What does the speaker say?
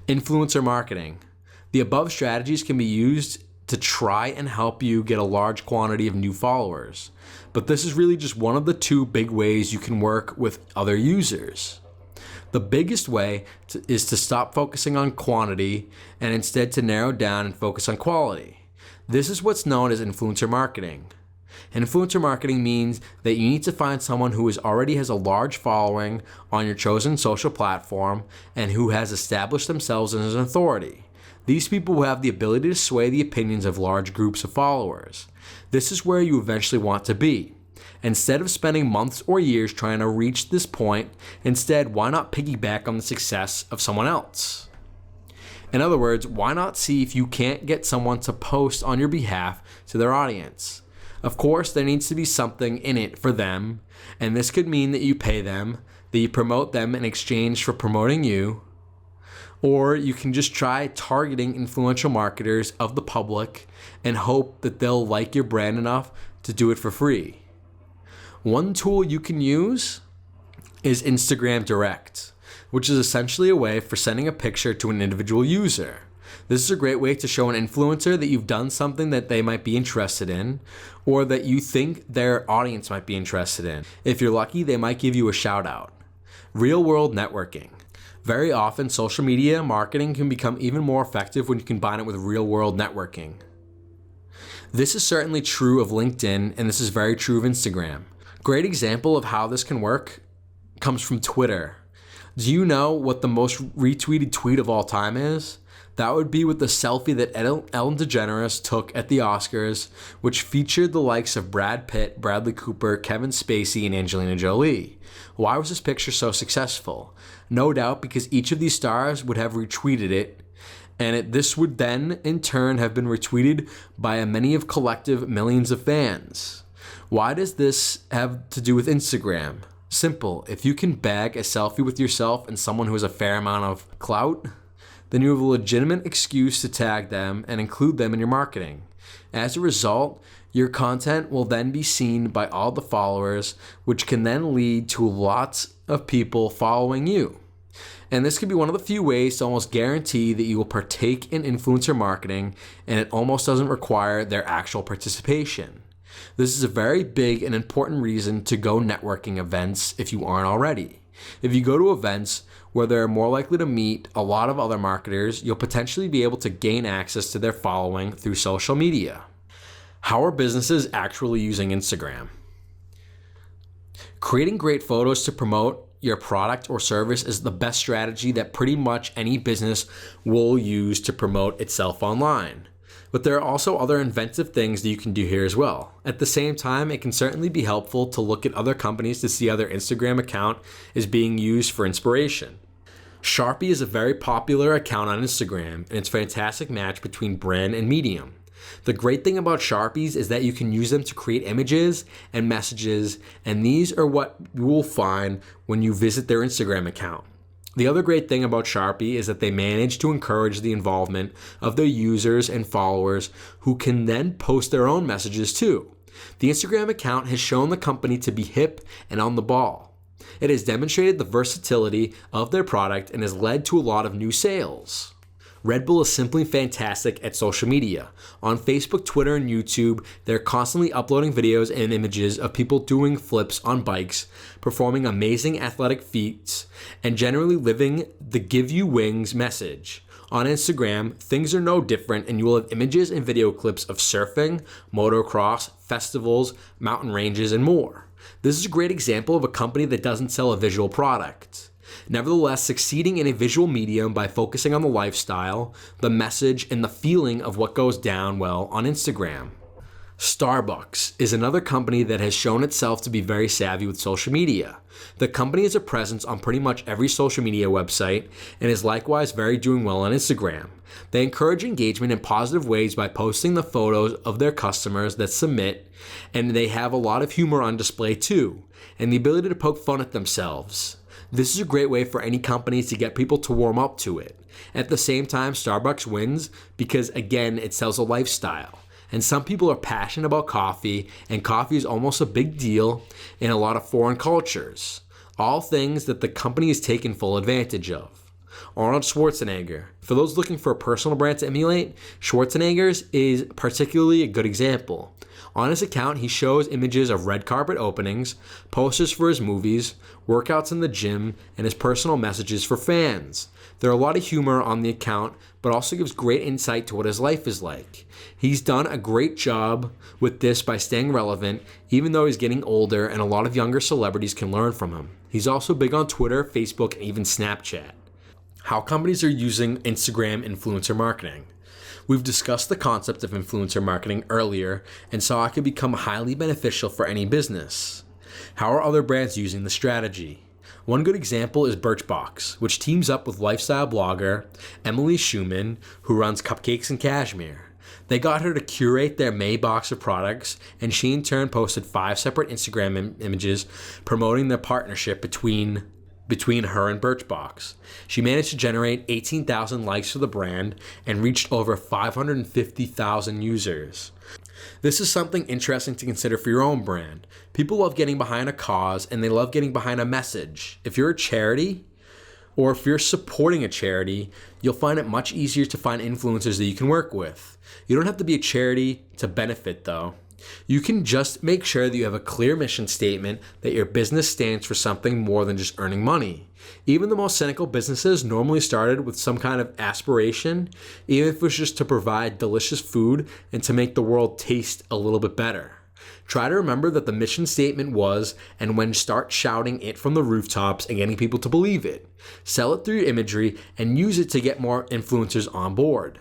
Influencer marketing. The above strategies can be used to try and help you get a large quantity of new followers, but this is really just one of the two big ways you can work with other users. The biggest way is to stop focusing on quantity and instead to narrow down and focus on quality. This is what's known as influencer marketing. Influencer marketing means that you need to find someone who already has a large following on your chosen social platform and who has established themselves as an authority. These people will have the ability to sway the opinions of large groups of followers. This is where you eventually want to be. Instead of spending months or years trying to reach this point, instead, why not piggyback on the success of someone else? In other words, why not see if you can't get someone to post on your behalf to their audience? Of course, there needs to be something in it for them, and this could mean that you pay them, that you promote them in exchange for promoting you, or you can just try targeting influential marketers of the public and hope that they'll like your brand enough to do it for free. One tool you can use is Instagram Direct, which is essentially a way for sending a picture to an individual user. This is a great way to show an influencer that you've done something that they might be interested in, or that you think their audience might be interested in. If you're lucky, they might give you a shout out. Real-world networking. Very often, social media marketing can become even more effective when you combine it with real-world networking. This is certainly true of LinkedIn, and this is very true of Instagram. Great example of how this can work comes from Twitter. Do you know what the most retweeted tweet of all time is? That would be with the selfie that Ellen DeGeneres took at the Oscars, which featured the likes of Brad Pitt, Bradley Cooper, Kevin Spacey, and Angelina Jolie. Why was this picture so successful? No doubt because each of these stars would have retweeted it, and this would then, in turn, have been retweeted by a many of collective millions of fans. Why does this have to do with Instagram? Simple. If you can bag a selfie with yourself and someone who has a fair amount of clout, then you have a legitimate excuse to tag them and include them in your marketing. As a result, your content will then be seen by all the followers, which can then lead to lots of people following you. And this could be one of the few ways to almost guarantee that you will partake in influencer marketing, and it almost doesn't require their actual participation. This is a very big and important reason to go networking events if you aren't already. If you go to events where they're more likely to meet a lot of other marketers, you'll potentially be able to gain access to their following through social media. How are businesses actually using Instagram? Creating great photos to promote your product or service is the best strategy that pretty much any business will use to promote itself online. But there are also other inventive things that you can do here as well. At the same time, it can certainly be helpful to look at other companies to see how their Instagram account is being used for inspiration. Sharpie is a very popular account on Instagram, and it's a fantastic match between brand and medium. The great thing about Sharpies is that you can use them to create images and messages, and these are what you will find when you visit their Instagram account. The other great thing about Sharpie is that they manage to encourage the involvement of their users and followers who can then post their own messages too. The Instagram account has shown the company to be hip and on the ball. It has demonstrated the versatility of their product and has led to a lot of new sales. Red Bull is simply fantastic at social media. On Facebook, Twitter, and YouTube, they're constantly uploading videos and images of people doing flips on bikes, performing amazing athletic feats, and generally living the give you wings message. On Instagram, things are no different, and you will have images and video clips of surfing, motocross, festivals, mountain ranges, and more. This is a great example of a company that doesn't sell a visual product. Nevertheless, succeeding in a visual medium by focusing on the lifestyle, the message, and the feeling of what goes down well on Instagram. Starbucks is another company that has shown itself to be very savvy with social media. The company has a presence on pretty much every social media website and is likewise very doing well on Instagram. They encourage engagement in positive ways by posting the photos of their customers that submit, and they have a lot of humor on display too, and the ability to poke fun at themselves. This is a great way for any companies to get people to warm up to it. At the same time, Starbucks wins because, again, it sells a lifestyle. And some people are passionate about coffee, and coffee is almost a big deal in a lot of foreign cultures. All things that the company has taken full advantage of. Arnold Schwarzenegger. For those looking for a personal brand to emulate, Schwarzenegger's is particularly a good example. On his account, he shows images of red carpet openings, posters for his movies, workouts in the gym, and his personal messages for fans. There are a lot of humor on the account, but also gives great insight to what his life is like. He's done a great job with this by staying relevant, even though he's getting older and a lot of younger celebrities can learn from him. He's also big on Twitter, Facebook, and even Snapchat. How companies are using Instagram influencer marketing. We've discussed the concept of influencer marketing earlier and saw it could become highly beneficial for any business. How are other brands using the strategy? One good example is Birchbox, which teams up with lifestyle blogger Emily Schumann, who runs Cupcakes and Cashmere. They got her to curate their May box of products, and she in turn posted 5 separate Instagram images promoting their partnership between her and Birchbox. She managed to generate 18,000 likes for the brand and reached over 550,000 users. This is something interesting to consider for your own brand. People love getting behind a cause and they love getting behind a message. If you're a charity or if you're supporting a charity, you'll find it much easier to find influencers that you can work with. You don't have to be a charity to benefit though. You can just make sure that you have a clear mission statement, that your business stands for something more than just earning money. Even the most cynical businesses normally started with some kind of aspiration, even if it was just to provide delicious food and to make the world taste a little bit better. Try to remember that the mission statement was, and when start shouting it from the rooftops and getting people to believe it. Sell it through your imagery and use it to get more influencers on board.